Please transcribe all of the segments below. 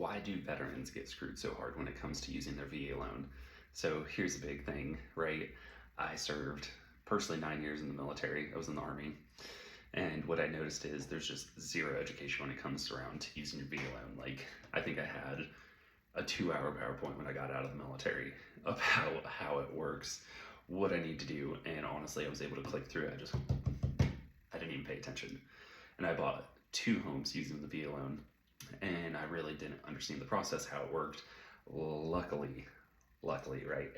why do veterans get screwed so hard when it comes to using their VA loan? So here's the big thing, right? I served personally 9 years in the military. I was in the Army. And what I noticed is there's just zero education when it comes around to using your VA loan. Like, I think I had a 2 hour PowerPoint when I got out of the military about how it works, what I need to do. And honestly, I was able to click through it. I didn't even pay attention. And I bought 2 homes using the VA loan, and I really didn't understand the process, how it worked. Luckily, right?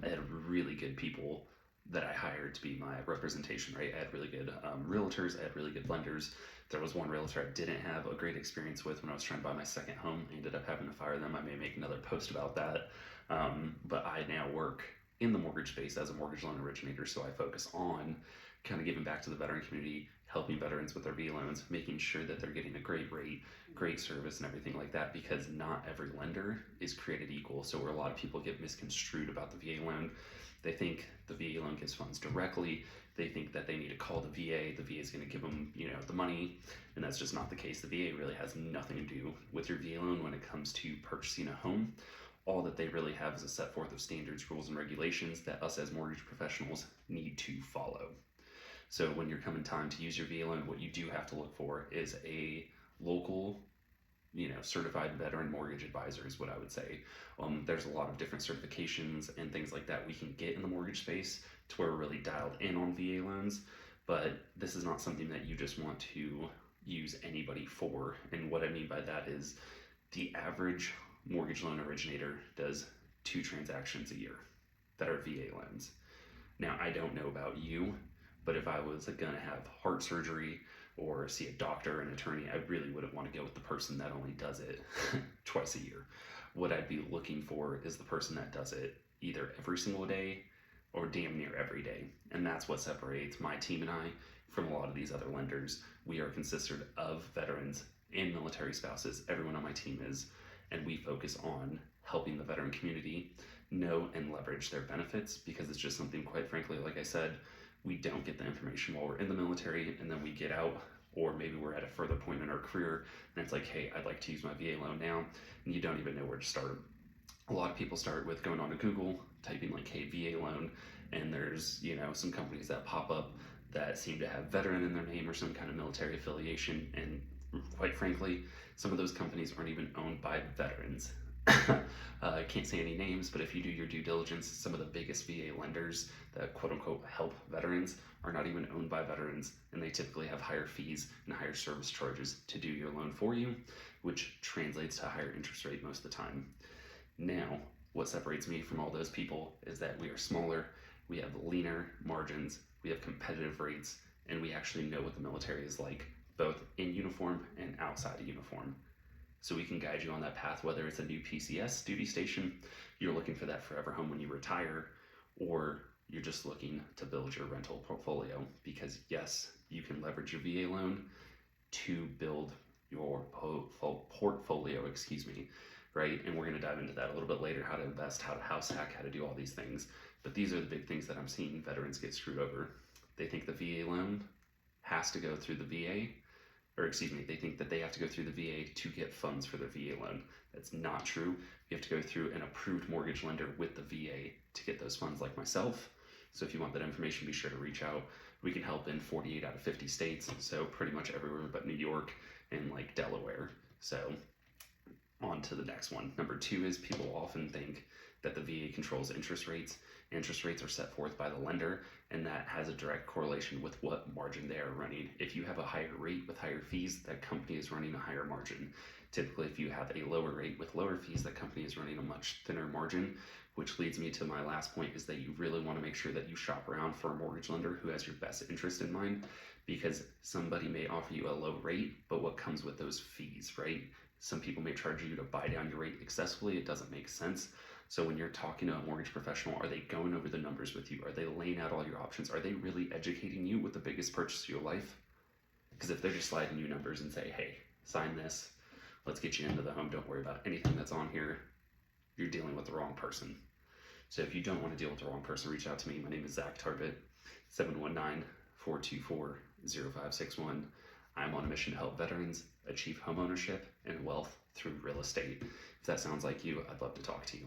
I had really good people that I hired to be my representation, right? I had really good realtors, I had really good lenders. There was one realtor I didn't have a great experience with when I was trying to buy my second home. I ended up having to fire them. I may make another post about that. But I now work in the mortgage space as a mortgage loan originator, so I focus on kind of giving back to the veteran community, helping veterans with their VA loans, making sure that they're getting a great rate, great service, and everything like that, because not every lender is created equal. So where a lot of people get misconstrued about the VA loan, they think the VA loan gives funds directly. They think that they need to call the VA is going to give them, the money, and that's just not the case. The VA really has nothing to do with your VA loan when it comes to purchasing a home. All that they really have is a set forth of standards, rules, and regulations that us as mortgage professionals need to follow. So when you're coming time to use your VA loan, what you do have to look for is a local, certified veteran mortgage advisor is what I would say. There's a lot of different certifications and things like that we can get in the mortgage space to where we're really dialed in on VA loans, but this is not something that you just want to use anybody for. And what I mean by that is the average mortgage loan originator does 2 transactions a year that are VA loans. Now, I don't know about you, but if I was gonna have heart surgery or see a doctor, an attorney, I really wouldn't want to go with the person that only does it twice a year. What I'd be looking for is the person that does it either every single day or damn near every day. And that's what separates my team and I from a lot of these other lenders. We are consisted of veterans and military spouses. Everyone on my team is, and we focus on helping the veteran community know and leverage their benefits, because it's just something, quite frankly, like I said, we don't get the information while we're in the military, and then we get out, or maybe we're at a further point in our career and it's like, hey, I'd like to use my VA loan now, and you don't even know where to start. A lot of people start with going onto Google, typing like, hey, VA loan, and there's some companies that pop up that seem to have veteran in their name or some kind of military affiliation, and quite frankly, some of those companies aren't even owned by veterans. I can't say any names, but if you do your due diligence, some of the biggest VA lenders that quote unquote help veterans are not even owned by veterans, and they typically have higher fees and higher service charges to do your loan for you, which translates to a higher interest rate most of the time. Now, what separates me from all those people is that we are smaller, we have leaner margins, we have competitive rates, and we actually know what the military is like, both in uniform and outside of uniform. So we can guide you on that path, whether it's a new PCS duty station, you're looking for that forever home when you retire, or you're just looking to build your rental portfolio. Because yes, you can leverage your VA loan to build your portfolio, right? And we're going to dive into that a little bit later, how to invest, how to house hack, how to do all these things. But these are the big things that I'm seeing veterans get screwed over. They think the VA loan has to go through the VA, they think that they have to go through the VA to get funds for their VA loan. That's not true. You have to go through an approved mortgage lender with the VA to get those funds, like myself. So if you want that information, be sure to reach out. We can help in 48 out of 50 states, so pretty much everywhere but New York and like Delaware. So on to the next one. Number 2 is people often think that the VA controls interest rates. Interest rates are set forth by the lender, and that has a direct correlation with what margin they are running. If you have a higher rate with higher fees, that company is running a higher margin. Typically, if you have a lower rate with lower fees, that company is running a much thinner margin, which leads me to my last point, is that you really want to make sure that you shop around for a mortgage lender who has your best interest in mind, because somebody may offer you a low rate, but what comes with those fees, right? Some people may charge you to buy down your rate excessively. It doesn't make sense. So when you're talking to a mortgage professional, are they going over the numbers with you? Are they laying out all your options? Are they really educating you with the biggest purchase of your life? Because if they're just sliding you numbers and say, hey, sign this, let's get you into the home, don't worry about anything that's on here, you're dealing with the wrong person. So if you don't want to deal with the wrong person, reach out to me. My name is Zach Tarbett, 719-424-0561. I'm on a mission to help veterans achieve homeownership and wealth through real estate. If that sounds like you, I'd love to talk to you.